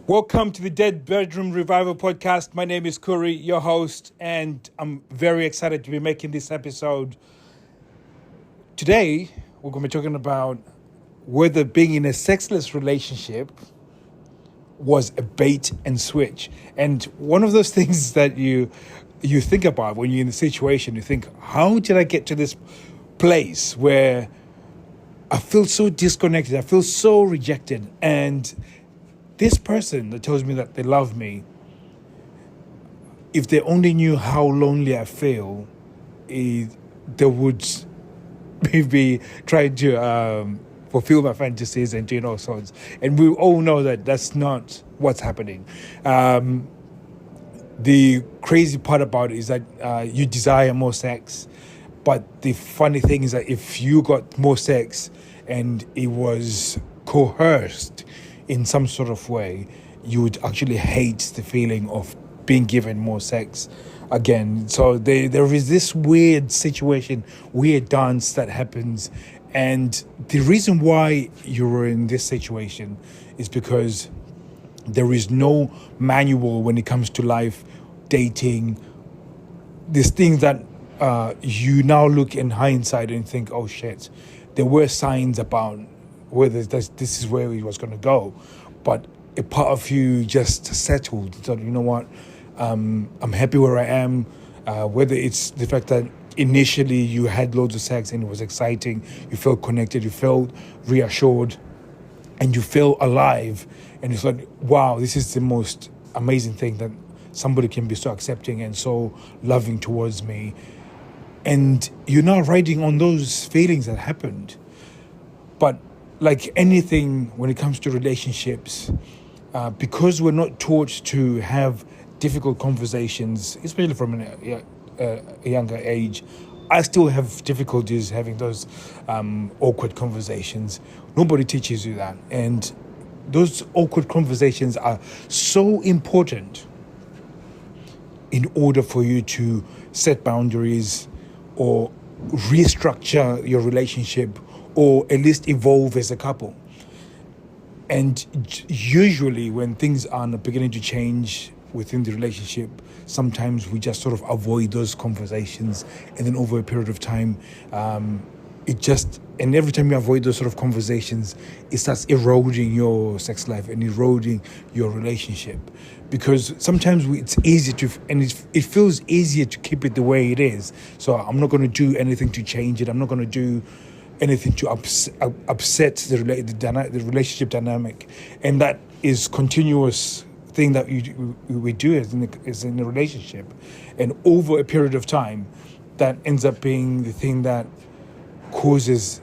Welcome to the Dead Bedroom Revival Podcast. My name is Curry, your host, and I'm very excited to be making this episode. Today, we're going to be talking about whether being in a sexless relationship was a bait and switch. And one of those things that you think about when you're in the situation, you think, how did I get to this place where I feel so disconnected, I feel so rejected, and this person that tells me that they love me, if they only knew how lonely I feel, they would maybe try to fulfill my fantasies and doing all sorts. And we all know that that's not what's happening. The crazy part about it is that you desire more sex. But the funny thing is that if you got more sex and it was coerced in some sort of way, you would actually hate the feeling of being given more sex again. So there is this weird situation, weird dance that happens. And the reason why you're in this situation is because there is no manual when it comes to life, dating, these things that you now look in hindsight and think, oh shit, there were signs about whether this is where he was going to go, but a part of you just settled. So you know what, I'm happy where I am. Whether it's the fact that initially you had loads of sex and it was exciting, you felt connected, you felt reassured, and you feel alive, and it's like, wow, this is the most amazing thing that somebody can be so accepting and so loving towards me. And you're now riding on those feelings that happened. But like anything when it comes to relationships, because we're not taught to have difficult conversations, especially from a younger age, I still have difficulties having those awkward conversations. Nobody teaches you that. And those awkward conversations are so important in order for you to set boundaries or restructure your relationship, or at least evolve as a couple. And usually when things are beginning to change within the relationship, sometimes we just sort of avoid those conversations, and then over a period of time, and every time you avoid those sort of conversations, it starts eroding your sex life and eroding your relationship. Because sometimes it's easy it feels easier to keep it the way it is. So I'm not going to do anything to change it. I'm not going to do anything to upset the relationship dynamic. And that is continuous thing that we do as in a relationship. And over a period of time, that ends up being the thing that causes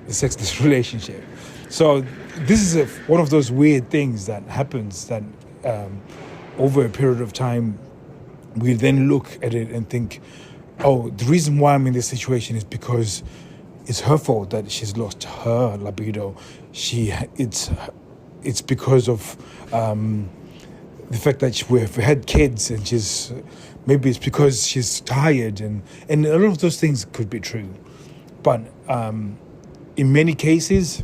the sexless relationship. So this is one of those weird things that happens that over a period of time, we then look at it and think, oh, the reason why I'm in this situation is because it's her fault that she's lost her libido. It's because of the fact that we've had kids, and maybe it's because she's tired, and a lot of those things could be true. But in many cases,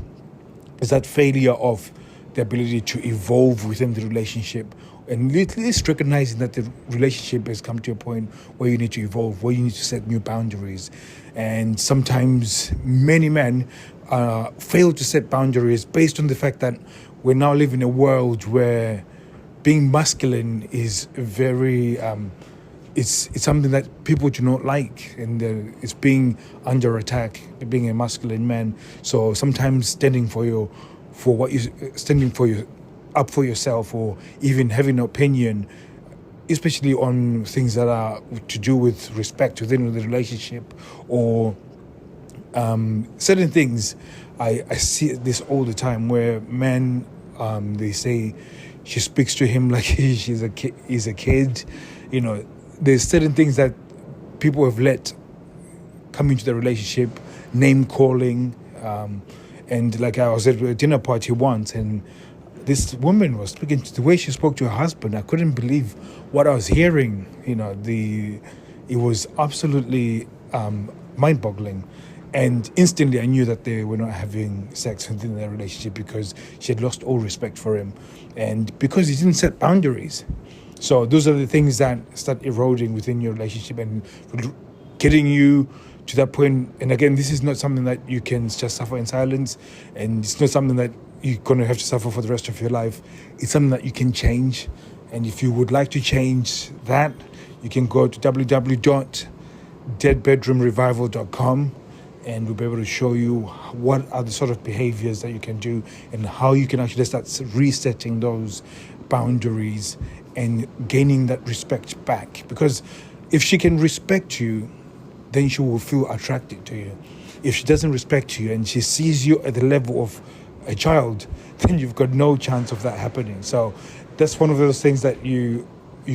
it's that failure of the ability to evolve within the relationship, and at least recognizing that the relationship has come to a point where you need to evolve, where you need to set new boundaries. And sometimes many men fail to set boundaries based on the fact that we now live in a world where being masculine is very it's something that people do not like, and it's being under attack, being a masculine man. So sometimes standing up for yourself, or even having an opinion, especially on things that are to do with respect within the relationship, or certain things. I see this all the time where men, they say she speaks to him like he's a kid. You know, there's certain things that people have let come into the relationship, name calling, and like I was at a dinner party once, and this woman was speaking to the way she spoke to her husband. I couldn't believe what I was hearing. You know, it was absolutely mind-boggling. And instantly I knew that they were not having sex within their relationship because she had lost all respect for him and because he didn't set boundaries. So those are the things that start eroding within your relationship and getting you to that point. And again, this is not something that you can just suffer in silence, and it's not something that you're going to have to suffer for the rest of your life. It's something that you can change. And if you would like to change that, you can go to www.deadbedroomrevival.com, and we'll be able to show you what are the sort of behaviors that you can do and how you can actually start resetting those boundaries and gaining that respect back. Because if she can respect you, then she will feel attracted to you. If she doesn't respect you and she sees you at the level of a child, then you've got no chance of that happening. So that's one of those things that you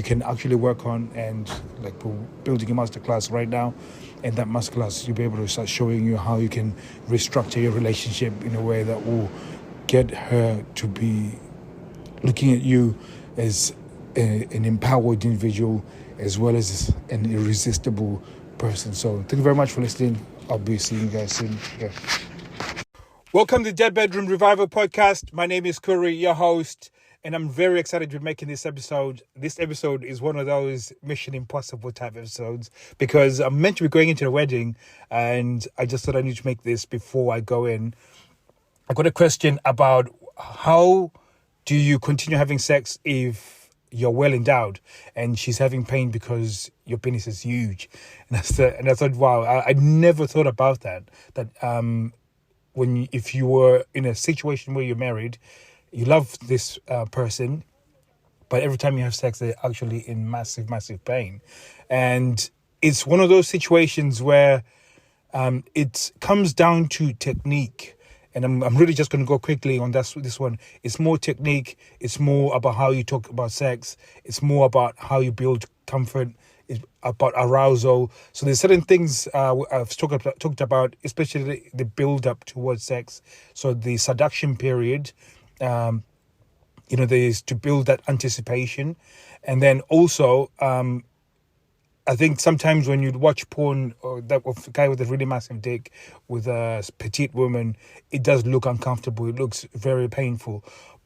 can actually work on. And like, we're building a masterclass right now, and that masterclass you'll be able to start showing you how you can restructure your relationship in a way that will get her to be looking at you as an empowered individual as well as an irresistible person. So thank you very much for listening. I'll be seeing you guys soon. Yeah. Welcome to Dead Bedroom Revival Podcast. My name is Curry, your host, and I'm very excited to be making this episode. This episode is one of those Mission Impossible type episodes because I'm meant to be going into the wedding, and I just thought I need to make this before I go in. I got a question about how do you continue having sex if you're well endowed and she's having pain because your penis is huge. And I thought, wow, I never thought about that. If you were in a situation where you're married, you love this person, but every time you have sex, they're actually in massive, massive pain. And it's one of those situations where it comes down to technique. And I'm really just going to go quickly on this one. It's more technique. It's more about how you talk about sex. It's more about how you build comfort. It's about arousal. So there's certain things I've talked about, especially the build up towards sex. So the seduction period, there's to build that anticipation. And then also, I think sometimes when you watch porn or that of a guy with a really massive dick with a petite woman, it does look uncomfortable. It looks very painful.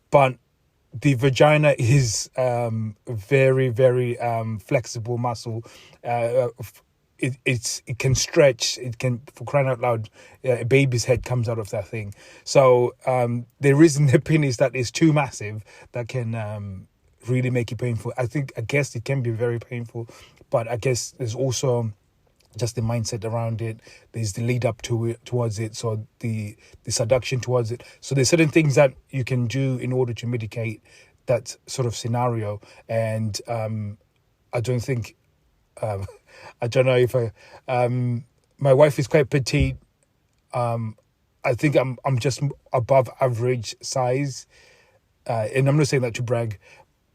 But the vagina is very, very flexible muscle. It can stretch. It can, for crying out loud, a baby's head comes out of that thing. So there isn't a penis that is too massive that can really make it painful. I guess it can be very painful. But I guess there's also just the mindset around it. There's the lead up to it, towards it. So the seduction towards it. So there's certain things that you can do in order to mitigate that sort of scenario. And I don't think, I don't know if my wife is quite petite. I think I'm just above average size. And I'm not saying that to brag.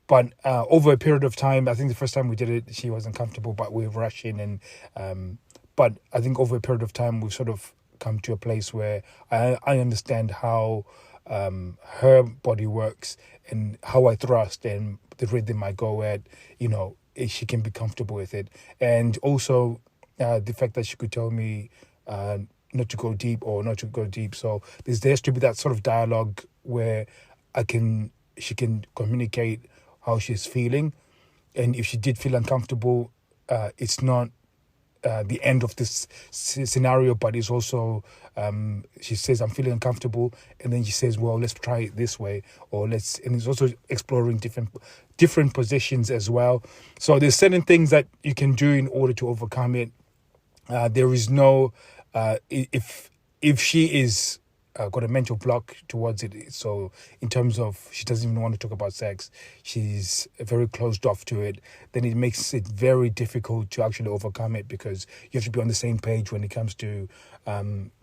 But over a period of time, I think the first time we did it, she wasn't comfortable, but we were rushing. But I think over a period of time, we've sort of come to a place where I understand how her body works and how I thrust and the rhythm I go at, she can be comfortable with it. And also the fact that she could tell me not to go deep or not to go deep. So there has to be that sort of dialogue where she can communicate how she's feeling, and if she did feel uncomfortable, it's not the end of this scenario, but it's also she says, I'm feeling uncomfortable, and then she says, well, let's try it this way, and it's also exploring different positions as well. So there's certain things that you can do in order to overcome it. There is no if she is got a mental block towards it. So in terms of she doesn't even want to talk about sex, she's very closed off to it, then it makes it very difficult to actually overcome it because you have to be on the same page when it comes to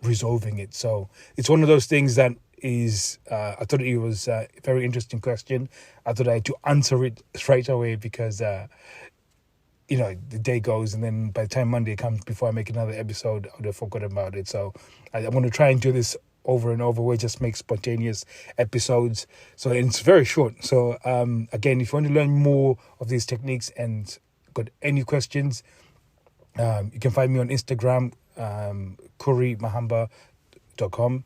resolving it. So it's one of those things that is, I thought it was a very interesting question. I thought I had to answer it straight away because the day goes, and then by the time Monday comes, before I make another episode, I would have forgotten about it. So I'm going to try and do this over and over. We just make spontaneous episodes. So it's very short. So again, if you want to learn more of these techniques and got any questions, you can find me on Instagram, kurimahamba.com.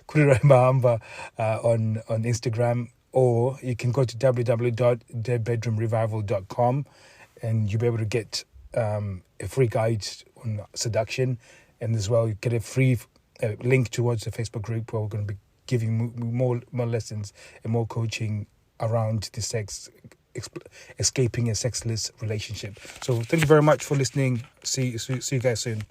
Kurirai Mahamba on Instagram, or you can go to www.deadbedroomrevival.com, and you'll be able to get a free guide on seduction, and as well you get a free link towards the Facebook group where we're going to be giving more lessons and more coaching around the escaping a sexless relationship. So thank you very much for listening. See you guys soon.